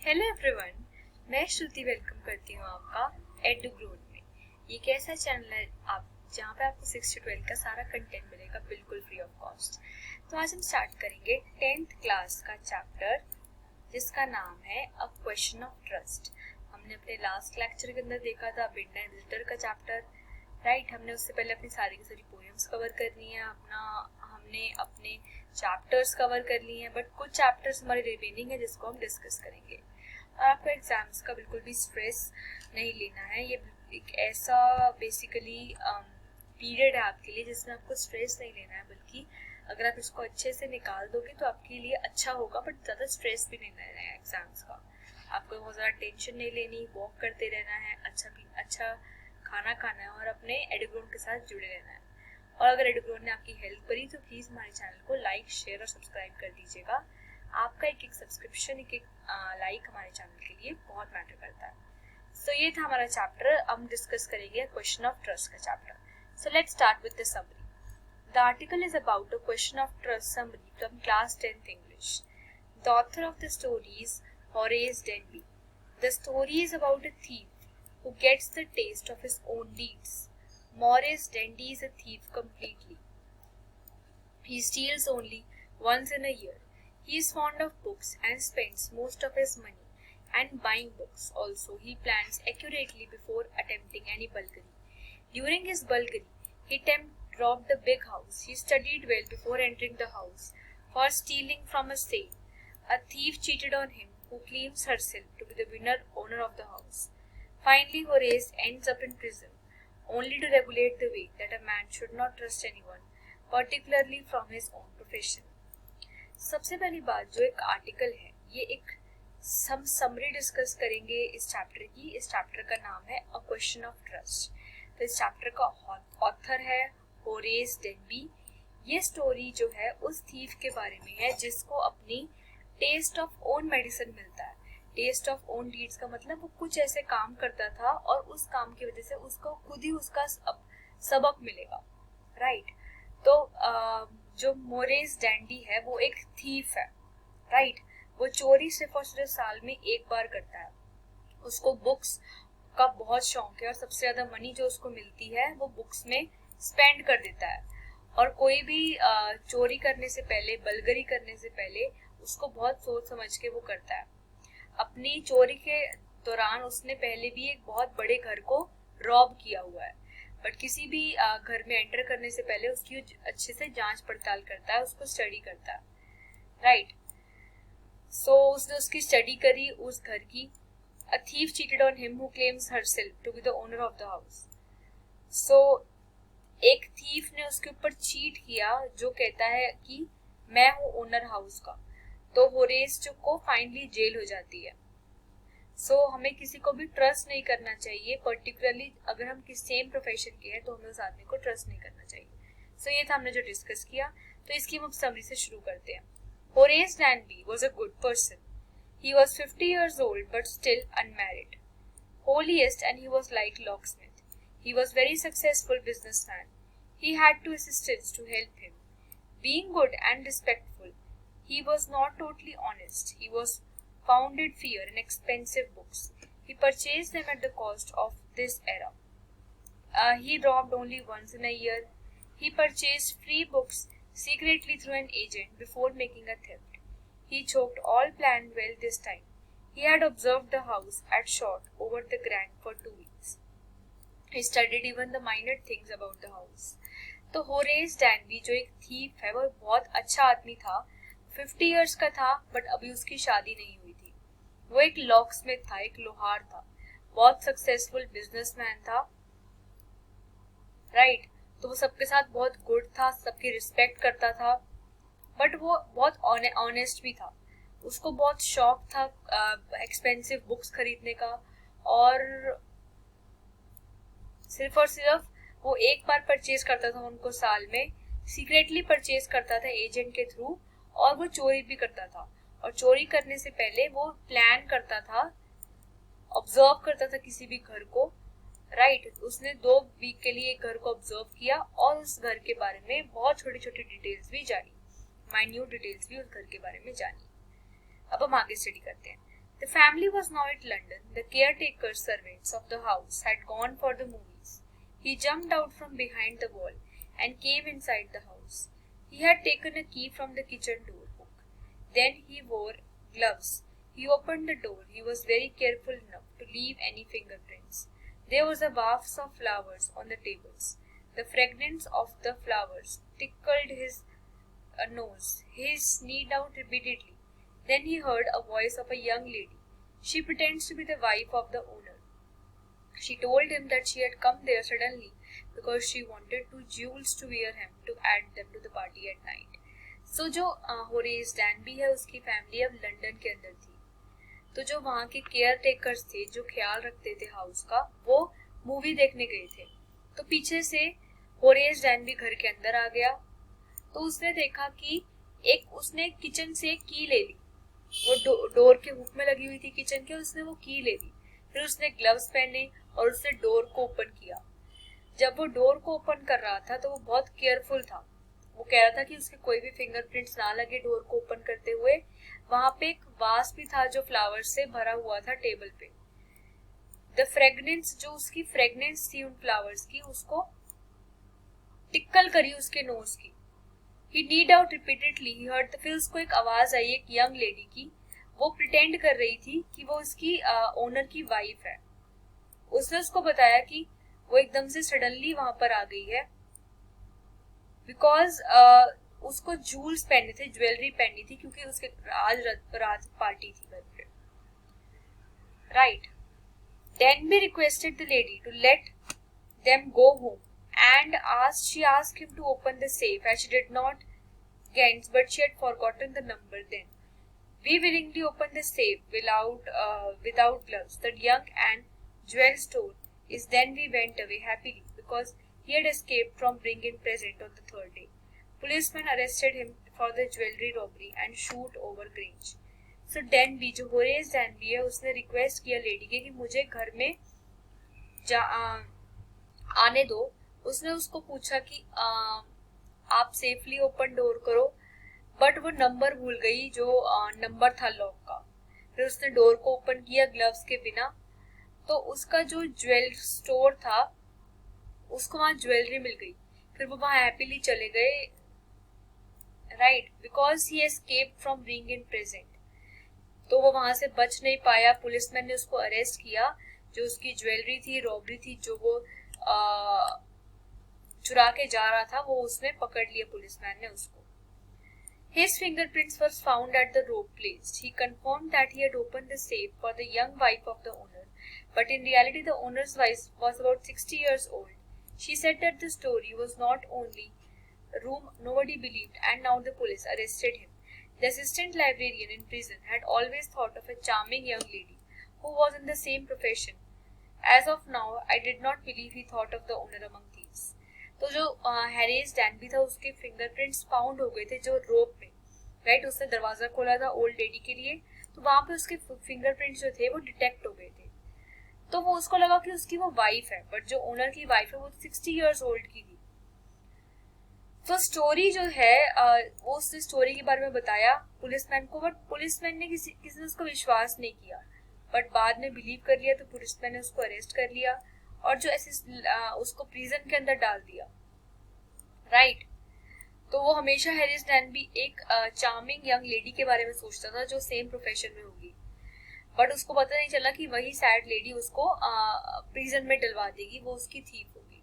Hello everyone, मैं श्रुति welcome करती हूँ आपका एडुग्रोन में। ये एक ऐसा चैनल है आप जहाँ पे आपको 6 से 12 का सारा कंटेंट मिलेगा बिल्कुल फ्री ऑफ कॉस्ट। तो आज हम स्टार्ट करेंगे 10th क्लास का चैप्टर जिसका नाम है अ क्वेश्चन ऑफ ट्रस्ट। हमने अपने लास्ट लेक्चर के अंदर देखा था मिडनाइट विजिटर का चैप्टर, राइट। हमने उससे पहले अपनी सारी की सारी पोएम्स कवर करनी है, हमने अपने चैप्टर्स कवर कर लिए हैं, बट कुछ चैप्टर्स हमारे रिमेनिंग है जिसको हम डिस्कस करेंगे। और आपको एग्जाम्स का बिल्कुल भी स्ट्रेस नहीं लेना है। ये एक ऐसा बेसिकली पीरियड है आपके लिए जिसमें आपको स्ट्रेस नहीं लेना है, बल्कि अगर आप इसको अच्छे से निकाल दोगे तो आपके लिए अच्छा होगा, बट ज़्यादा स्ट्रेस भी नहीं लेना है एग्जाम्स का। आपको बहुत ज़्यादा टेंशन नहीं लेनी, वॉक करते रहना है, अच्छा खाना खाना है और अपने एडुग्रोन के साथ जुड़े रहना है। और अगर एडुग्रोन ने आपकी हेल्प करी तो प्लीज़ हमारे चैनल को लाइक, शेयर और सब्सक्राइब कर दीजिएगा। आपका एक सब्सक्रिप्शन, एक लाइक हमारे चैनल के लिए बहुत मैटर करता है। सो ये था हमारा चैप्टर। हम डिस्कस करेंगे क्वेश्चन ऑफ ट्रस्ट का chapter. So let's start with the summary. The article is about a question of trust summary from class 10th English. The author of the story is Horace Denby. The story is about a thief who gets the taste of his own deeds. Maurice Denby is a thief completely. He steals only once in a year. He is fond of books and spends most of his money and buying books. Also, he plans accurately before attempting any bulgari. During his bulgari, he robbed a big house. He studied well before entering the house for stealing from a sale. A thief cheated on him who claims herself to be the owner of the house. Finally, Horace ends up in prison, only to regulate the way that a man should not trust anyone, particularly from his own profession. सबसे पहली बात, जो एक article है, ये एक हम summary discuss करेंगे इस चैप्टर की। इस चैप्टर का नाम है अ क्वेश्चन ऑफ ट्रस्ट। तो इस चैप्टर का ऑथर है होरेस डेनबी। ये स्टोरी जो है उस थीफ के बारे में है जिसको अपनी टेस्ट ऑफ ओन मेडिसिन मिलता है। टेस्ट ऑफ ओन डीड्स का मतलब वो कुछ ऐसे काम करता था और उस काम की वजह से उसको खुद ही उसका सबक मिलेगा, राइट। तो जो मोरेस डैंडी है वो एक थीफ है, राइट। वो चोरी सिर्फ और सिर्फ साल में एक बार करता है। उसको बुक्स का बहुत शौक है और सबसे ज्यादा मनी जो उसको मिलती है वो बुक्स में स्पेंड कर देता है। और कोई भी चोरी करने से पहले, बलगरी करने से पहले उसको बहुत सोच समझ के वो करता है। अपनी चोरी के दौरान उसने पहले भी एक बहुत बड़े घर को रॉब किया हुआ है, बट किसी भी घर में एंटर करने से पहले उसकी अच्छे से जांच पड़ताल करता है, उसको स्टडी करता है, राइट। सो उसने उसकी स्टडी करी उस घर की। A thief cheated on him who claims herself to be the owner of the house. So एक थीफ ने उसके ऊपर चीट किया जो कहता है कि मैं हूँ ओनर हाउस का। तो होरेस को फाइनली जेल हो जाती है। सो हमें किसी को भी ट्रस्ट नहीं करना चाहिए, पर्टिकुलरली अगर हम किसी सेम प्रोफेशन के हैं तो हमें उस आदमी को ट्रस्ट नहीं करना चाहिए। सो ये था हमने जो डिस्कस किया। तो इसकी हम समरी से शुरू करते हैं। Horace डैनबी was a good person. He was 50 years old but still unmarried. Holiest, and he was like locksmith. He was very successful businessman. He had two assistants to help him. Being good and respectful, he was not totally honest. He was founded fear in expensive books. He purchased them at the cost of this era. He robbed only once in a year. He purchased free books secretly through an agent before making a theft. He choked all planned well this time. He had observed the house at short over the grand for 2 weeks. He studied even the minor things about the house. तो Horace डैनबी जो एक thief है वो बहुत अच्छा आदमी था। 50 years का था बट अभी उसकी शादी नहीं हुई थी। वो एक लॉकस्मिथ था, एक लोहार था, बहुत सक्सेसफुल बिजनेसमैन था, राइट। तो वो सबके साथ बहुत गुड था, सबकी रिस्पेक्ट करता था, बट वो बहुत ऑनेस्ट भी था। उसको बहुत शौक था एक्सपेंसिव बुक्स खरीदने का, और सिर्फ वो एक बार परचेज करता था उनको साल में, सीक्रेटली परचेज करता था एजेंट के थ्रू, और वो चोरी भी करता था। और चोरी करने से पहले वो प्लान करता था, ऑब्जर्व करता था किसी भी घर को, राइट। उसने 2 वीक के लिए एक घर को ऑब्जर्व किया और उस घर के बारे में बहुत छोटी छोटी डिटेल्स भी जानी, माइन्यूट डिटेल्स भी उस घर के बारे में जानी। अब हम आगे स्टडी करते हैं। The family was now at London. The caretaker servants of the house had gone for the movies. He jumped out from behind the wall and came inside the house. He had taken a key from the kitchen door hook. Then he wore gloves. He opened the door. He was very careful enough to leave any fingerprints. There was a vase of flowers on the tables. The fragrance of the flowers tickled his nose. He sneezed out repeatedly. Then he heard a voice of a young lady. She pretends to be the wife of the owner. She told him that she had come there suddenly because she wanted two jewels to wear him to add them to the party at night. So जो Horace डैनबी है उसकी family अब London के अंदर थी. तो जो वहाँ के केयर टेकर्स थे जो ख्याल रखते थे हाउस का वो मूवी देखने गए थे. तो पीछे से होरेस डैनबी घर के अंदर आ गया. तो उसने देखा कि उसने किचन से एक की ले ली. वो डोर के हुक में लगी हुई थी किचन के. उसने वो की ले ली. फिर उसने ग्लव्स पहने और उसने डोर को ओपन किया. जब वो डोर को ओपन कर रहा था तो वो बहुत केयरफुल था. वो कह रहा था कि उसके कोई भी फिंगरप्रिंट्स ना लगे डोर को ओपन करते हुए. वहां पे एक वास भी था जो फ्लावर्स से भरा हुआ था टेबल पे. द फ्रेगनेंस जो उसकी फ्रेगनेंस थी उन फ्लावर्स की उसको टिक्कल करी उसके नोज की. He kneed out repeatedly. He heard फिर उसको एक आवाज आई एक यंग लेडी की. वो प्रिटेंड कर रही थी कि वो उसकी ओनर की वाइफ है. उसने उसको बताया कि वो एकदम से सडनली वहां पर आ गई है बिकॉज उसको जूल्स पहने थे, ज्वेलरी पहनी थी क्योंकि उसके आज रात पार्टी थी घर पे. Right. Denby requested the lady to let them go home and she asked him to open the safe as she did not guess, but she had forgotten the number then. We willingly opened the safe without gloves. The young and jewel store is then we went away happily because he had escaped from bringing present on the third day. Policemen arrested him for the jewelry robbery and shoot over Grange. So Denby जो Horace Denby है उसने request किया lady के कि मुझे घर में आने दो. उसने उसको पूछा कि आप सेफली ओपन डोर करो, बट वो नंबर भूल गई जो नंबर था लॉक का. फिर उसने डोर को ओपन किया ग्लव्स के बिना. तो उसका जो ज्वेल स्टोर था उसको वहां ज्वेलरी मिल गई. फिर वो वहां हैप्पीली चले गए. Right. Because he escaped from being in present. तो वो वहां से बच नहीं पाया. पुलिसमैन ने उसको अरेस्ट किया. जो उसकी ज्वेलरी थी, रॉबरी थी, जो वो चुरा के जा रहा था वो उसने पकड़ लिया पुलिसमैन ने उसको. His fingerprints were found at the rope placed. He confirmed that he had opened the safe for the young wife of the owner, but in reality the owner's wife was about 60 years old. She said that the story was not only a room nobody believed, and now the police arrested him. The assistant librarian in prison had always thought of a charming young lady who was in the same profession. As of now, I did not believe he thought of the owner among thieves. तो जो Harris डैनबी था उसके fingerprints found हो गए थे जो रोप में. Right. उसने दरवाजा खोला था ओल्ड लेडी के लिए तो वहां पे उसके फिंगरप्रिंट्स जो थे वो डिटेक्ट हो गए थे. तो वो उसको लगा कि उसकी वो वाइफ है, बट जो ओनर की वाइफ है वो 60 इयर्स ओल्ड की थी. तो स्टोरी जो है वो उसने स्टोरी के बारे में बताया पुलिसमैन को, बट पुलिसमैन ने किसी ने उसको विश्वास नहीं किया. बट बाद में बिलीव कर लिया तो पुलिसमैन ने उसको अरेस्ट कर लिया और जो उसको प्रिजन के अंदर डाल दिया. राइट. तो वो हमेशा हैरिस डैनबी एक चार्मिंग यंग लेडी के बारे में सोचता था जो सेम प्रोफेशन में होगी, बट उसको पता नहीं चला कि वही सैड लेडी उसको प्रिजन में डलवा देगी, वो उसकी थीफ होगी.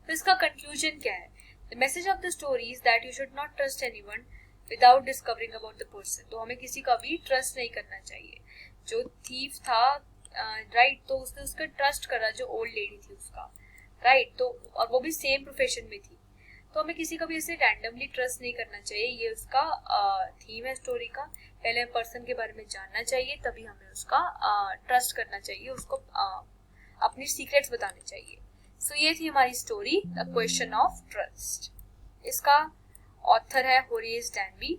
तो इसका कंक्लूजन क्या है? The message of the story is that you should not trust anyone without discovering about the person. तो हमें किसी का भी ट्रस्ट नहीं करना चाहिए. जो थीफ था राइट तो उसने उसका ट्रस्ट करा जो ओल्ड लेडी थी उसका. राइट. तो और वो भी सेम प्रोफेशन में थी. तो हमें किसी का भी ऐसे रैंडमली ट्रस्ट नहीं करना चाहिए. ये उसका थीम है स्टोरी का. पहले पर्सन के बारे में जानना चाहिए तभी हमें उसका ट्रस्ट करना चाहिए, उसको अपनी सीक्रेट्स बताने चाहिए. सो ये थी हमारी story the question of trust. इसका ऑथर है होरेस डैनबी.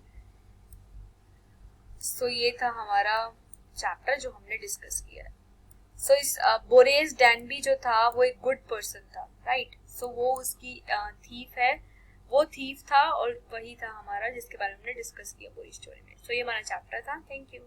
सो ये था हमारा चैप्टर जो हमने डिस्कस किया है. सो इस होरेस डैनबी जो था वो एक गुड पर्सन था. राइट. सो वो उसकी थीफ है, वो थीफ था और वही था हमारा जिसके बारे में हमने डिस्कस किया पूरी स्टोरी में. सो ये हमारा चैप्टर था. Thank you.